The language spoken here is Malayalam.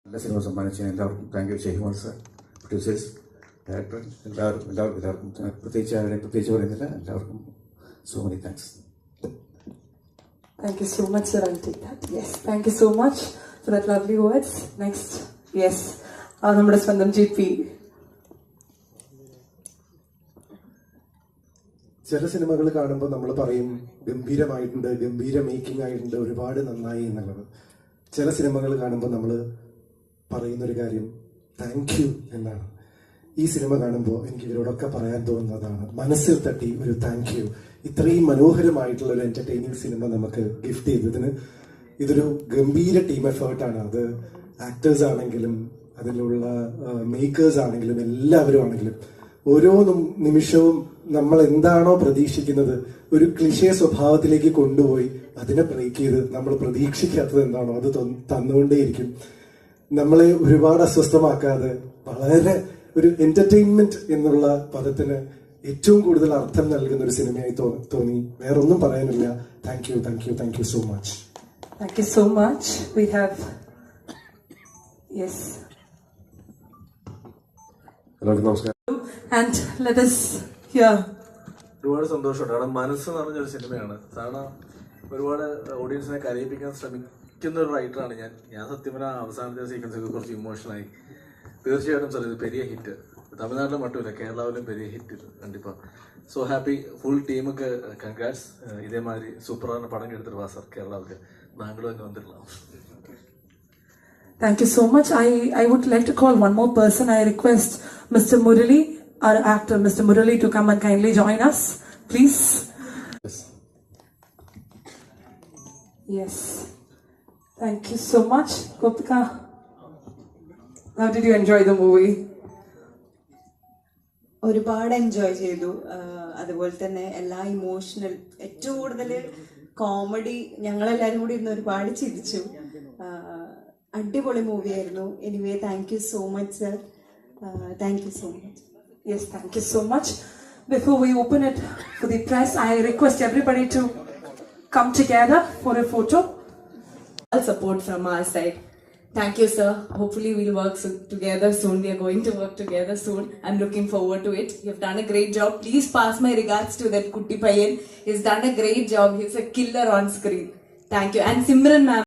നല്ല സിനിമ സമ്മാനിച്ചതിന് എല്ലാവർക്കും താങ്ക് യു. ഷെയ്ഖുമാർ സർ, പ്രൊഡ്യൂസേഴ്സ്, ഡയറക്ടർ, എല്ലാവർക്കും പ്രത്യേകിച്ച് ആരുടെയും പ്രത്യേകിച്ച് പറയുന്നില്ല. എല്ലാവർക്കും so many thanks. Thank you so much, sir. I'll take that. Yes, thank you so much for that lovely words. Next, yes, നമ്മുടെ സ്വന്തം GP. ചില സിനിമകൾ കാണുമ്പോൾ നമ്മൾ പറയും ഗംഭീരമായിട്ടുണ്ട്, ഗംഭീര മേക്കിംഗ് ആയിട്ടുണ്ട്, ഒരുപാട് നന്നായി എന്നുള്ളത്. ചില സിനിമകൾ കാണുമ്പോൾ നമ്മൾ പറയുന്നൊരു കാര്യം താങ്ക് യു എന്നാണ്. ഈ സിനിമ കാണുമ്പോൾ എനിക്ക് ഇവരോടൊക്കെ പറയാൻ തോന്നുന്നതാണ്, മനസ്സിൽ തട്ടി ഒരു താങ്ക് യു. ഇത്രയും മനോഹരമായിട്ടുള്ള ഒരു എന്റർടൈനിങ് സിനിമ നമുക്ക് ഗിഫ്റ്റ് ചെയ്തതിന് ഇതൊരു ഗംഭീര ടീം എഫേർട്ടാണ്. അത് ആക്ടേഴ്സ് ആണെങ്കിലും അതിലുള്ള മേക്കേഴ്സ് ആണെങ്കിലും എല്ലാവരും ആണെങ്കിലും ഓരോ നിമിഷവും നമ്മൾ എന്താണോ പ്രതീക്ഷിക്കുന്നത് ഒരു ക്ലിഷേ സ്വഭാവത്തിലേക്ക് കൊണ്ടുപോയി അതിനെ ബ്രേക്ക് ചെയ്ത് നമ്മൾ പ്രതീക്ഷിക്കാത്തത് എന്താണോ അത് തന്നുകൊണ്ടേയിരിക്കും. നമ്മളെ ഒരുപാട് അസ്വസ്ഥമാക്കാതെ വളരെ ഒരു എന്റർടൈൻമെന്റ് എന്നുള്ള പദത്തിന് ഏറ്റവും കൂടുതൽ അർത്ഥം നൽകുന്ന ഒരു സിനിമയായി തോന്നി. വേറൊന്നും പറയാനില്ല. Thank you, thank you, thank you so much. Thank you so much. We have, yes. എല്ലാവർക്കും നമസ്കാരം. And let us hear. ഒരുപാട് സന്തോഷമുണ്ട്. കാരണം മനസ്സ് നിറഞ്ഞൊരു സിനിമയാണ്. സാധാരണ ഒരുപാട് ഓഡിയൻസിനെ കരയിപ്പിക്കാൻ ശ്രമിക്കുന്ന ഒരു റൈറ്ററാണ് ഞാൻ സത്യം പറഞ്ഞാൽ അവസാനത്തെ സീക്വൻസ് ഒക്കെ കുറച്ച് ഇമോഷണലായി. തീർച്ചയായിട്ടും സാർ ഇത് പെരിയ ഹിറ്റ്, തമിഴ്നാട്ടിലും മറ്റുമില്ല, കേരളാവിലും പെരിയ ഹിറ്റ് ഇത് കണ്ടിപ്പാ. So happy. ഫുൾ ടീമൊക്കെ കൺഗ്രാറ്റ്സ്. ഇതേമാതിരി സൂപ്പറാണ് പടം എടുത്തിട്ട് വാ സാർ കേരളാവില് നാങ്ങളും അങ്ങ് വന്നിട്ടില്ല. Thank you so much. I would like to call one more person. I request Mr. Murali, our actor, Mr. Murali, to come and kindly join us, please. Yes. Thank you so much. Gopika, how did you enjoy the movie? ഒരുപാട് എൻജോയ് ചെയ്തു. അതുപോലെ തന്നെ എല്ലാ ഇമോഷണൽ, ഏറ്റവും കൂടുതൽ കോമഡി, ഞങ്ങളെല്ലാരും കൂടി ഇരുന്ന് ഒരുപാട് ചിരിച്ചു. അടിപൊളി മൂവിയായിരുന്നു. Anyway thank you so much sir. Thank you so much. Yes, thank you so much. Before we open it for the press, I request everybody to come together for a photo. All support from our side. Thank you, sir. Hopefully we'll work together soon. We are going to work together soon. I'm looking forward to it. You've done a great job. Please pass my regards to that Kutti Payan. He's done a great job. He's a killer on screen. Thank you. And Simran ma'am.